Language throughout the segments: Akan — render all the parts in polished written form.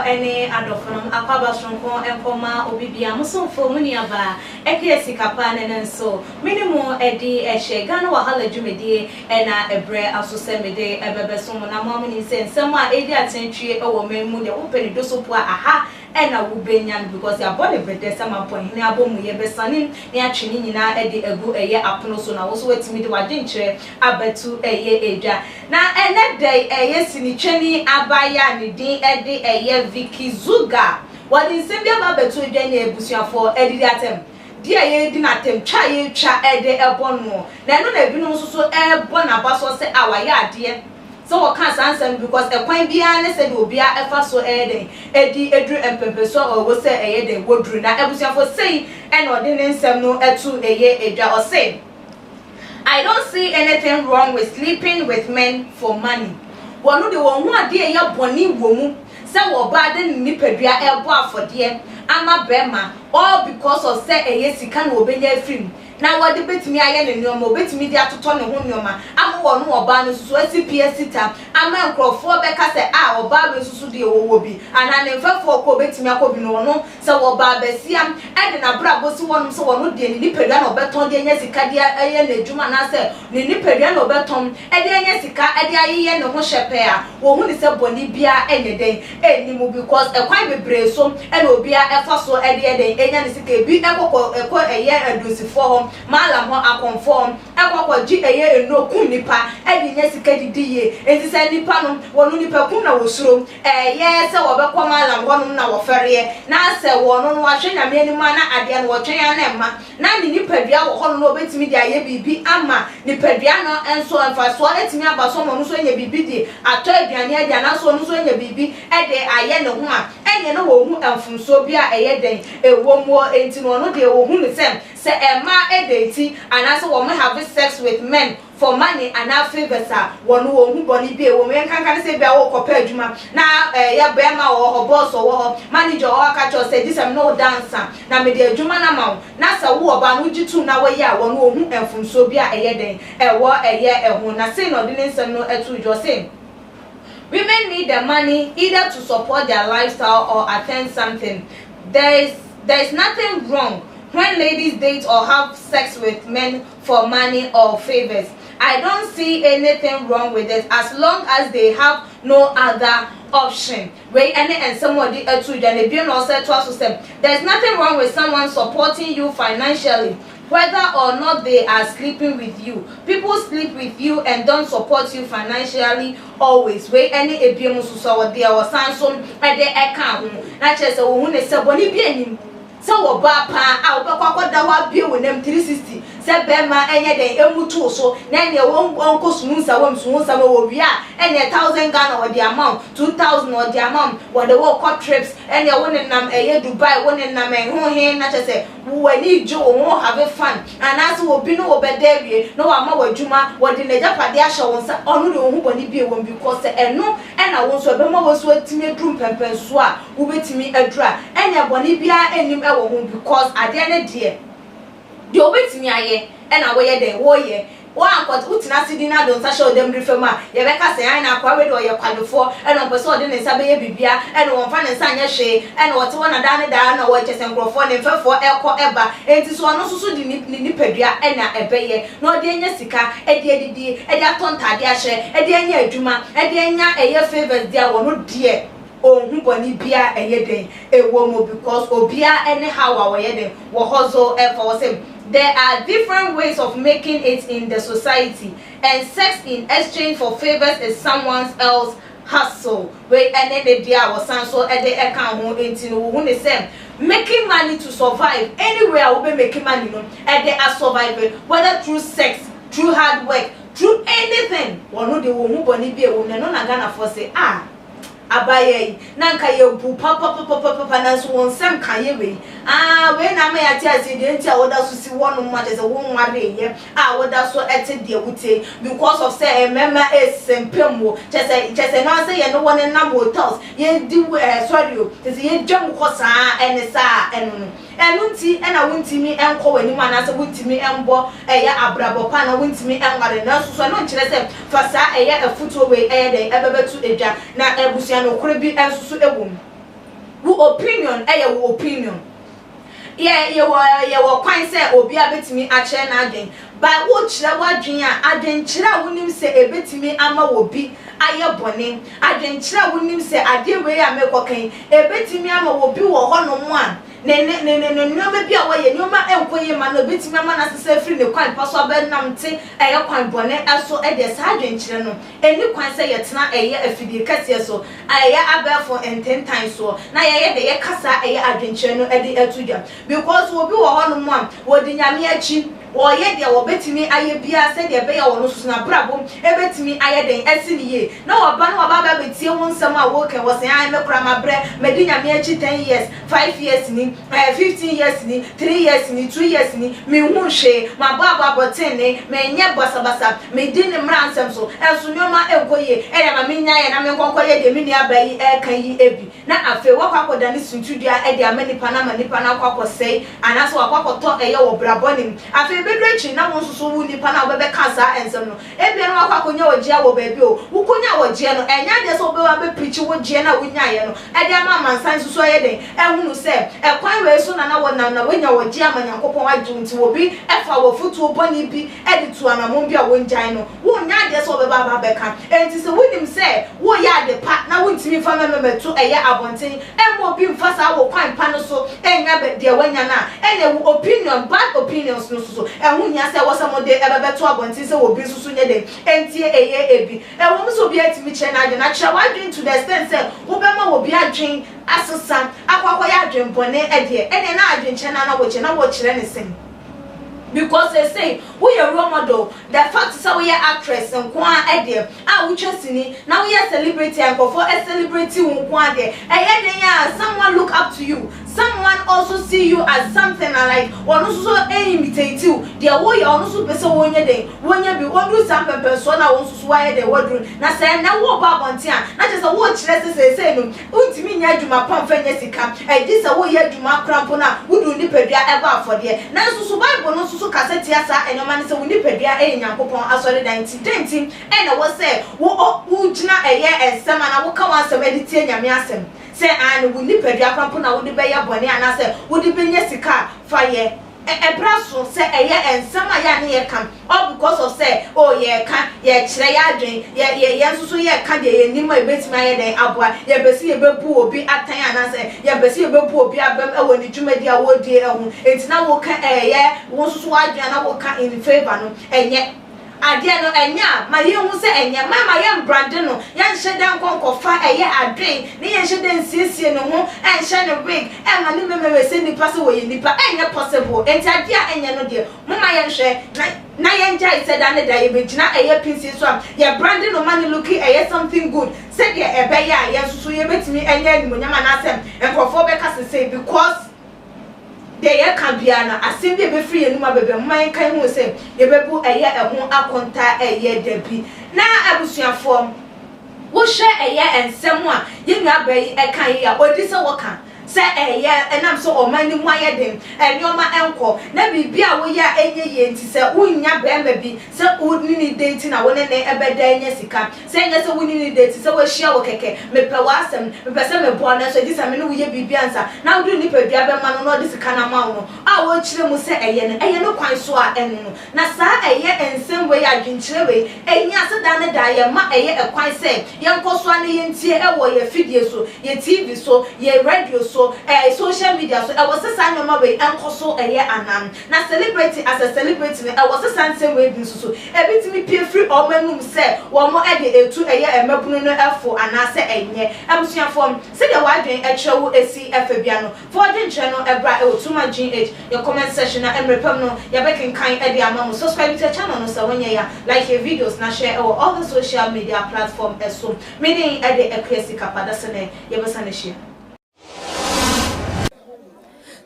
ene adofnom akwaba sonko enkoma obibia musonfo muniaba ekesi kapa nenenso minimum edi ehye Ghana wahala dwumedie ena ebre asosemede ebebeso na mamuni nsema edi atentwie ewo memu de openi dosopo aha ena wubenya because ya body bede sama point ni abomu ye besanin ni atwini nyina edi egu eye apono so na wo so wetimi de wade nkyere abatu eye edwa na ene day eye sinitweni abaya ni din edi eye Vicky Zuga wadi nsembia babatu edwa ni ebusuafo edi atem dia ye di na tem twa ye twa ede ebono na eno na ebinu so ebo na baso se awaye ade so we can't answer because a coin bia ne said obia efa so eden edi edru empempeso or wo say eden wodru na ebusuafo say and odin nsem no etu eye edwa or say I don't see anything wrong with sleeping with men for money. Wonu de won hu ade ye boni womu say wo ba de nipadua ebo afode ama bema all because of say eye sika na obenya afrim na wode betimi aye ne nyoma obetimi di atoto ne ho nyoma ama wo no oba no susu asipia sita ama nkrofo beka se oba be susu de wo bi ana ne mfafo ko betimi akobi no no se wo ba besia e de na bra bosi wonum se wono de ni padua na obeton de nya sika de aye na adwuma na se ni padua na obeton e de nya sika e de aye ne ho hyepe a wo hu ni se boni bia enye den enimu because e kwan bebre so e na obia e fa so e de den enya ni sika bi ekoko eye adusifo ho malam ho akonform ekoko ji eye enokum nipa e di nya sika didiye enti se nipa no wonu nipa kum na wosuro ye se wo be kwa malam wonu na wo fere na se wonu no ahwe nyame ani ma na ade no wo twen ya na ma na ni nipa dua wo hono no betimi di aye bibi ama nipa dua no enso enfa so etimi abaso mo no so nya bibi di ato aduane ade na so no so nya bibi e de aye ne ho a enye no wo hu amfunso bia eye den ewomo enti no no de wo hu ne sem se ema edeti anase wo have sex with men for money and now favors are one who boni be wo men kan say bia wo kopa adwuma na ya bema wo boss wo manager wo catch us say this am no dancer na me de adwuma na ma na sa wo oba no jitu na wo ya wo no hu emfunso bia eye den wo eye ehu na say no de nsem no etu jo say women need the money either to support their lifestyle or attend something. There is nothing wrong when ladies date or have sex with men for money or favors. I don't see anything wrong with it as long as they have no other option. Wait, and somebody there's nothing wrong with someone supporting you financially, whether or not they are sleeping with you. People sleep with you and don't support you financially always. Wait, any ebiamususa there was Samsung at the account. Not just a woman is a bonny being. So wo ba pa a wo bekwa da wa bie wonem 360 se be ma enye den emutu so na ne wo onkosunsa wo msunsa wo wi a enye 1000 Ghana wo the amount 2000 wo the amount wo the wo court trips enye wo ne nam eye Dubai wo ne nam ho he na chese wo ni jo wo have fun and as wo bi no wo be dawie no wa ma wo adwuma wo de ne japade a hye wo nsa onu de wo hu boni bie wo because eno ena wo so be ma wo so atimi adrum pempen so a wo betimi adura enye boni bia enim because at the end of the day, the obetimi aye ena wo ye den wo ye wo ankot utina sidina don sa show dem refema ye beka se ai na kwa we do ye kwadefo ena pese ode ne nsa be ye bibia ena won fa ne nsa anya hwe ena wote wona da ne da na wo chese nkrofo ne mfefo eko eba enti so ono susu di ni padua ena ebeye na ode anya sika ede edidi ede atontade ahye ede anya adwuma ede anya eye favors dia wo no die ohun boni bia eye den ewo mo because obia anyhow awoye den wo hustle for say there are different ways of making it in the society and sex in exchange for favors is someone else hustle we ene de dia wo san so e de account ho enti no wo ne say making money to survive anywhere we be making money no e de a survive whether through sex through hard work through anything one de wo hu boni bia wo ne no na Ghana for say abaye nanka ye bu papa na so wonsem kan ye we we na ma ya ti ase de ntia woda so si wonu ma de se won ware ye woda so ete de wute because of say mema esempemo chese na say ye no won na hotels ye di sorry o te ye dwam ko saa ene saa enu enunti ena wuntimi enko wani ma na se wuntimi embo ya abrabo pa na wuntimi enware na so no nkire se fa saa ya afuto we de ebebetu edwa na ebusia no kore bi ensusu ewum wo opinion wo opinion ye kwan say obi abetimi a kire na adwen ba wo kire wadwen a adwen kire a wonim say ebetimi ama obi aye bone adwen kire a wonim say ade we a mekokan ebetimi ama obi wo honom a ne nyoma bi a waye nyoma enkoye ma no betimi ama na sese free ne kwan paso abenamte eye kwan bone aso e de sa adwen kire no eni kwan say yetena eye afidie kase so eye abefo 10 times so na ye de ye kasa eye adwen kire no e de atuja because obi wo honom a wo di nyame achi wo ye de wo betimi aye bia se de be ya wo no susu na brabo e betimi aye den asiniye na wo ba na wo ba betie won nsam a wo kan wo se an me kura ma bre me di nyame achi 10 years 5 years ni 15 years ni 3 years ni 2 years ni me hu hwe ma ba boten ni me nye basa me di ne mra nsam so enso nyoma enkoye e ya ma me nya ye na me nkonkoye de me ni abayi e kan yi ebi na afi wo kwakoda ni suntudua e de amanipa na kwakosei anaso akwakoto eye wo braboni afi bedrechi na won susu wu nipa na obebe kasa ensem no ebia no akwakonya ogia wo baabi o wukonya wogia no enya de so obewa be preach wogia na wonya ye no e de ama mansan susu aye den ehunu se e kwan we so na wonam na wonya wogia manyankopon wajunti wo bi efa wo futu oboni bi e de tu anamon bi a wonjan no wonya de so obeba ba beka enti se wonim se wo ya de pa na wontimi fa memetu eye abonten e mo bi mfasa wo kwan pa no so enya be de wanya na ene opinion bad opinions no so ehun nya se wosamo de ebebeto abontin se wo bi susu nye de entie eye ebi e wo mso bi atimi che na adwen na che wadwen to the extent se wo be ma wo bi adwen asesa akwakwa ya adwen bone ene na adwen che na wo che na wo kire ne sen because they say we are role model the fact is we are actress and kwa ede we chasini now we are celebrity and for a celebrity kwa de someone look up to you, someone also see you as something like one also imitate you there wo ya ono so pese wonye de wonya bi wondu sam pepe so na won so waye de wodru na say na wo ba bonte a na je say wo kire say no untimi nya adwuma pamfa nya sika e di say wo ya adwuma krampo na wudu ni padua eba afode na so bible no so kaseti asa enyoma ne se wo ni padua e nyankopon asore dan ti na wo say wo gina eye ensem na wo ka wansem editie nyame asem say an wo ni padua krampo na wo de be ya bone ana say wo de be nya sika fa ye ebraso say eye ensem aya ne ye kam all because of say ye ka ye kire ya adwen ye nso ye ka de ye nima ebetima ye den aboa ye besi ye bepu obi atan ana say ye besi ye bepu obi abam e woni dwumadi a wo die ehun entina wo ka ye wo nso adwen na wo ka in favor no enye ade no enya ma ye hu se enya ma ye brand no ye nhye dan konkofa eye adwen ne ye nhye dan siesie no ho enhye no wig e ma ne memewe se nipa se wo ye nipa enya possible enti ade a enya no de mama ye nhye na ye nja ise dan ne da ye begina eye pinsi so am ye brand no man looking eye something good said ye ebe ya ye susu ye betimi enya animonyama na asem enkofo be ka se because they can be an assembly be free and mabbe man kan hu say ye bebu eye ehun akonta eye debi na abusuan form wo hwe eye ensem a ye nua bai e kan ye odi se wo kan se eye enam so o mani mu aye dem enioma enko na bibia wo ya enye ye nti se unya be bi se unini date na wo ne ebeda enye sika se enye se unini date se wo hia wo keke mepe wasem mepe se mebo na so disa me no wo ye bibia nsa na wo ni padua be ma no de sika na ma wo a wo kire mu se eye no kwan so a enu no na sa eye ensem we ya dwinkyire we enya se da ne da ye ma eye ekwan se ye nkoso ane ye ntie e wo ye video so ye TV so ye radio so social media so was a sign of way and also anam na celebrity as a celebrity was a same way so everything me pay free or menum say one more e to emabunu no efo anase enye abusuan form say the wadwen e chewo esi efabia no for the channel ebra e otuma gh your comment section na emrepam no ya bekin kan e de amamu subscribe to the channel no so wonye ya like your videos na share all the social media platform eso meaning e de ekwesi kapada sene ye besa na share.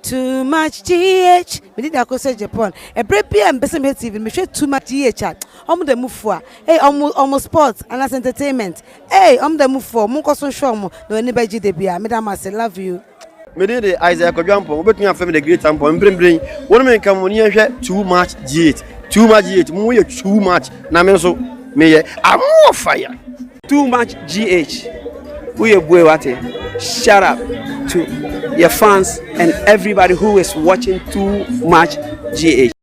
Too much GH. Me did go say Japan. A break PM Besame TV. Me share too much GH. The move for. Hey, almost sports and as entertainment. Hey, the move for. Munko so show mo. No anybody de bia. Madam I say love you. Me did the Isaac Ojampo. We between family the great tampo. Bring. One man come on here share too much GH. Too much GH. Mo ye too much. Na me so me ye. I'm more fire. Too much GH. We boy what? Shut up. to your fans and everybody who is watching Too Much GH.